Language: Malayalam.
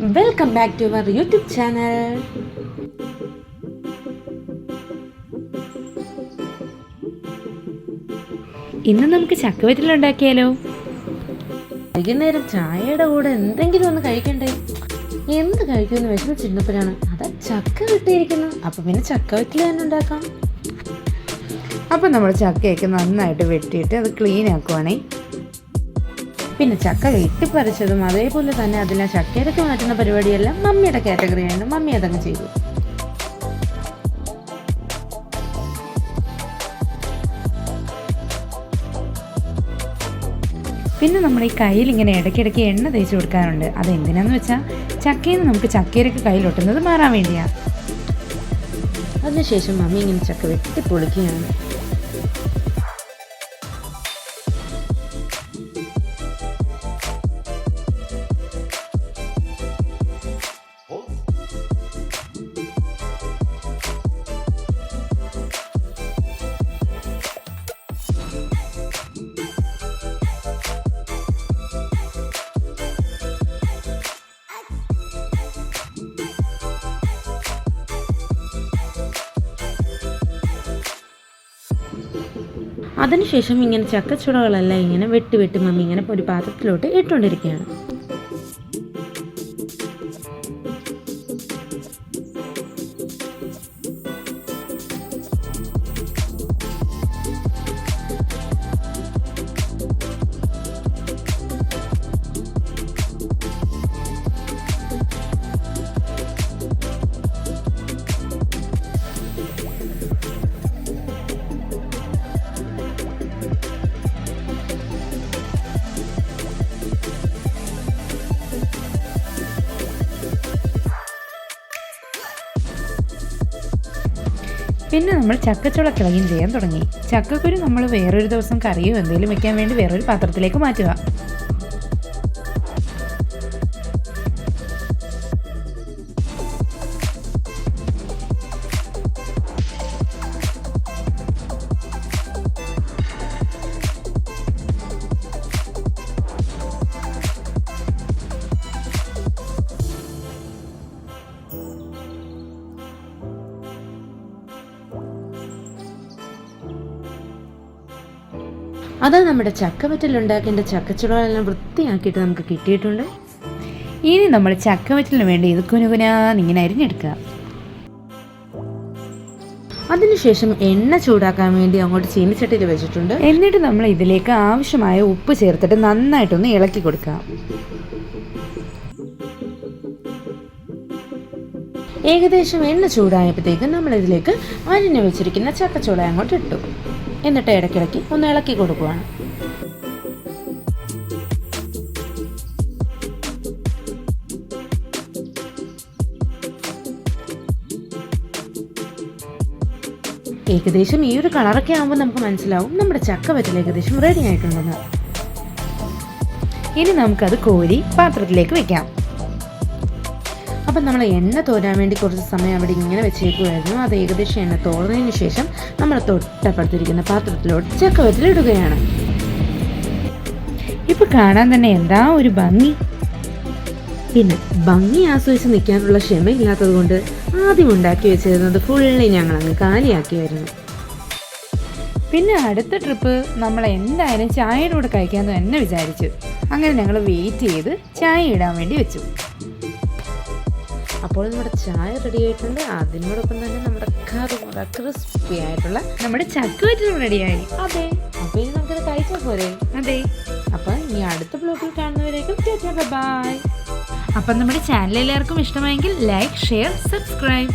Welcome back to our YouTube channel. ഇന്ന് നമുക്ക് ചക്കവറ്റിൽ ഉണ്ടാക്കിയാലോ? വൈകുന്നേരം ചായയുടെ കൂടെ എന്തെങ്കിലും ഒന്ന് കഴിക്കണ്ടേ? എന്ത് കഴിക്കുമെന്ന് വിഷമിച്ചിരുന്നപ്പോഴാണ് അതാ ചക്ക കിട്ടിയിരിക്കുന്നത്. അപ്പം പിന്നെ ചക്കവറ്റിൽ തന്നെ ഉണ്ടാക്കാം. അപ്പം നമ്മൾ ചക്കയൊക്കെ നന്നായിട്ട് വെട്ടിയിട്ട് അത് ക്ലീൻ ആക്കുവാണേ. പിന്നെ ചക്ക വെട്ടിപ്പറിച്ചതും അതേപോലെ തന്നെ അതിനെ ചക്കയിലൊക്കെ മാറ്റുന്ന പരിപാടിയെല്ലാം മമ്മിയുടെ കാറ്റഗറിയാണ്. മമ്മി അതങ്ങ് ചെയ്തു. പിന്നെ നമ്മൾ ഈ കയ്യിൽ ഇങ്ങനെ ഇടയ്ക്കിടയ്ക്ക് എണ്ണ തേച്ച് കൊടുക്കാറുണ്ട്. അതെന്തിനാന്ന് വെച്ചാൽ ചക്കയിൽ നിന്ന് നമുക്ക് ചക്കയിലൊക്കെ കയ്യിലൊട്ടുന്നത് മാറാൻ വേണ്ടിയാണ്. അതിനുശേഷം മമ്മി ഇങ്ങനെ ചക്ക വെട്ടിപ്പൊളിക്കുകയാണ്. അതിനുശേഷം ഇങ്ങനെ ചക്കച്ചുളകളെല്ലാം ഇങ്ങനെ വെട്ടി മമ്മി ഇങ്ങനെ ഒരു പാത്രത്തിലോട്ട് ഇട്ടുകൊണ്ടിരിക്കുകയാണ്. പിന്നെ നമ്മൾ ചക്കച്ചുള ക്ലീൻ ചെയ്യാൻ തുടങ്ങി. ചക്കക്കുരു നമ്മൾ വേറൊരു ദിവസം കറിയോ എന്തെങ്കിലും വെക്കാൻ വേണ്ടി വേറൊരു പാത്രത്തിലേക്ക് മാറ്റുക. അത് നമ്മുടെ ചക്കവറ്റിലുണ്ടാക്കേണ്ട ചക്കച്ചുളകളെല്ലാം വൃത്തിയാക്കിയിട്ട് നമുക്ക് കിട്ടിയിട്ടുണ്ട്. ഇനി നമ്മൾ ചക്കവറ്റിലിന് വേണ്ടി ഇത് കുനുകുനാന്നിങ്ങനെ അരിഞ്ഞെടുക്കുക. അതിനുശേഷം എണ്ണ ചൂടാക്കാൻ വേണ്ടി അങ്ങോട്ട് ചീനിച്ചട്ടിയിൽ വെച്ചിട്ടുണ്ട്. എന്നിട്ട് നമ്മൾ ഇതിലേക്ക് ആവശ്യമായ ഉപ്പ് ചേർത്തിട്ട് നന്നായിട്ടൊന്ന് ഇളക്കി കൊടുക്കുക. ഏകദേശം എണ്ണ ചൂടായപ്പോഴത്തേക്കും നമ്മൾ ഇതിലേക്ക് അരിഞ്ഞു വെച്ചിരിക്കുന്ന ചക്കച്ചുള അങ്ങോട്ട് ഇട്ടു. എന്നിട്ട് ഇടയ്ക്കിടയ്ക്ക് ഒന്ന് ഇളക്കി കൊടുക്കുകയാണ്. ഏകദേശം ഈ ഒരു കളറൊക്കെ ആകുമ്പോൾ നമുക്ക് മനസ്സിലാവും നമ്മുടെ ചക്കവറ്റിൽ ഏകദേശം റെഡി ആയിട്ടുണ്ടെന്ന്. ഇനി നമുക്കത് കോരി പാത്രത്തിലേക്ക് വെക്കാം. അപ്പം നമ്മൾ എണ്ണ തോരാൻ വേണ്ടി കുറച്ച് സമയം അവിടെ ഇങ്ങനെ വെച്ചേക്കുമായിരുന്നു. അത് ഏകദേശം എണ്ണ തോർന്നതിന് ശേഷം നമ്മൾ തൊട്ടപ്പുറത്തിരിക്കുന്ന പാത്രത്തിലോട്ട് ചക്കവറ്റിലിടുകയാണ്. ഇപ്പൊ കാണാൻ തന്നെ എന്താ ഒരു ഭംഗി. പിന്നെ ഭംഗി ആസ്വദിച്ച് നിൽക്കാനുള്ള ക്ഷമയില്ലാത്തത് കൊണ്ട് ആദ്യം ഉണ്ടാക്കി വെച്ചിരുന്നത് ഫുള്ളി ഞങ്ങൾ അങ്ങ് കാലിയാക്കിയായിരുന്നു. പിന്നെ അടുത്ത ട്രിപ്പ് നമ്മൾ എന്തായാലും ചായയുടെ കൂടെ കഴിക്കാമെന്ന് തന്നെ വിചാരിച്ചു. അങ്ങനെ ഞങ്ങൾ വെയിറ്റ് ചെയ്ത് ചായ ഇടാൻ വേണ്ടി വെച്ചു. അപ്പോൾ നമ്മുടെ ചായ റെഡി ആയിട്ടുണ്ട്. അതിനോടൊപ്പം തന്നെ നമ്മുടെ കറുമുറ ക്രിസ്പി ആയിട്ടുള്ള നമ്മുടെ ചക്കവറ്റിലും റെഡിയായി. അതെ, അപ്പോൾ ഇനി നമുക്കത് കഴിച്ചാൽ പോരെ? അതെ. അപ്പം ഇനി അടുത്ത ബ്ലോഗിൽ കാണുന്നവരേക്കും ബൈ. അപ്പം നമ്മുടെ ചാനൽ എല്ലാവർക്കും ഇഷ്ടമായെങ്കിൽ ലൈക്ക്, ഷെയർ, സബ്സ്ക്രൈബ്.